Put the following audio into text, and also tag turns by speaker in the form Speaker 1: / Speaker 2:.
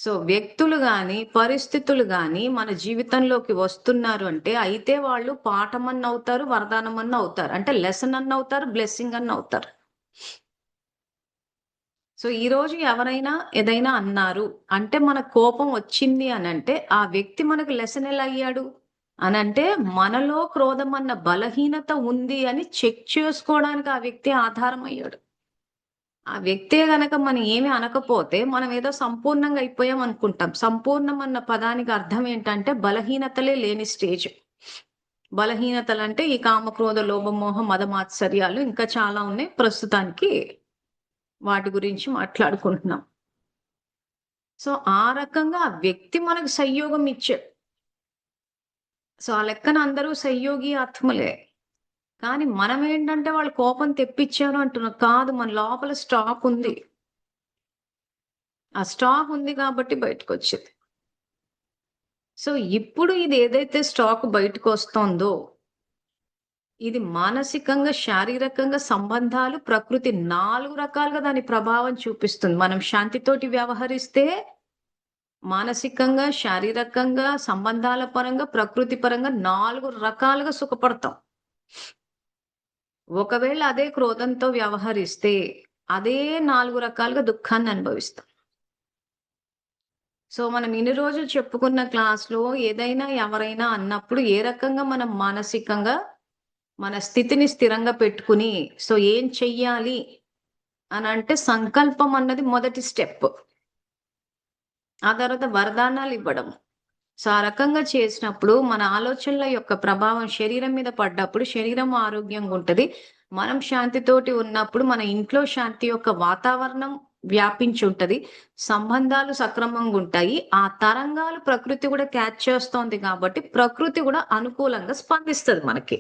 Speaker 1: So వ్యక్తులు గాని, పరిస్థితులు గాని మన జీవితంలోకి వస్తున్నారు అంటే, అయితే వాళ్ళు పాఠమన్న అవుతారు, వరదానమన్న అవుతారు. అంటే లెసన్ అన్న అవుతారు, బ్లెస్సింగ్ అన్న అవుతారు. సో ఈరోజు ఎవరైనా ఏదైనా అన్నారు అంటే, మన కోపం వచ్చింది అనంటే, ఆ వ్యక్తి మనకు లెసన్ ఎలా అయ్యాడు? అనంటే, మనలో క్రోధం అన్న బలహీనత ఉంది అని చెక్ చేసుకోవడానికి ఆ వ్యక్తి ఆధారం అయ్యాడు. ఆ వ్యక్తే గనక మనం ఏమి అనకపోతే, మనం ఏదో సంపూర్ణంగా అయిపోయాం అనుకుంటాం. సంపూర్ణం అన్న పదానికి అర్థం ఏంటంటే, బలహీనతలే లేని స్టేజ్. బలహీనతలంటే ఈ కామ, క్రోధ, లోభ, మోహం, మద, మాత్సర్యాలు ఇంకా చాలా ఉన్నాయి. ప్రస్తుతానికి వాటి గురించి మాట్లాడుకుంటున్నాం. సో, ఆ రకంగా ఆ వ్యక్తి మనకు సంయోగం ఇచ్చాడు. సో, ఆ లెక్కన అందరూ సంయోగి ఆత్మలే. కానీ మనమేంటంటే వాళ్ళు కోపం తెప్పిచ్చారు అంటున్నాం. కాదు, మన లోపల స్టాక్ ఉంది. ఆ స్టాక్ ఉంది కాబట్టి బయటకొచ్చింది. సో, ఇప్పుడు ఇది ఏదైతే స్టాక్ బయటకొస్తోందో, ఇది మానసికంగా, శారీరకంగా సంబంధాలు, ప్రకృతి 4 రకాలుగా దాని ప్రభావం చూపిస్తుంది. మనం శాంతితోటి వ్యవహరిస్తే మానసికంగా, శారీరకంగా, సంబంధాల పరంగా, ప్రకృతి పరంగా 4 రకాలుగా సుఖపడతాం. ఒకవేళ అదే క్రోధంతో వ్యవహరిస్తే, అదే 4 రకాలుగా దుఃఖాన్ని అనుభవిస్తాం. సో, మనం ఇన్ని రోజులు చెప్పుకున్న క్లాస్‌లో ఏదైనా, ఎవరైనా అన్నప్పుడు ఏ రకంగా మనం మానసికంగా మన స్థితిని స్థిరంగా పెట్టుకుని, సో ఏం చెయ్యాలి అనంటే సంకల్పం అన్నది మొదటి స్టెప్. ఆ తర్వాత వరదానాలివ్వడం. సో, ఆ రకంగా చేసినప్పుడు మన ఆలోచనల యొక్క ప్రభావం శరీరం మీద పడ్డప్పుడు శరీరం ఆరోగ్యంగుంటది. మనం శాంతితోటి ఉన్నప్పుడు మన ఇంట్లో శాంతి యొక్క వాతావరణం వ్యాపించుంటది. సంబంధాలు సక్రమంగుంటాయి. ఆ తరంగాలు ప్రకృతి గూడా క్యాచ్ చేస్తోంది కాబట్టి ప్రకృతి గూడా అనుకూలంగా స్పందిస్తది మనకి.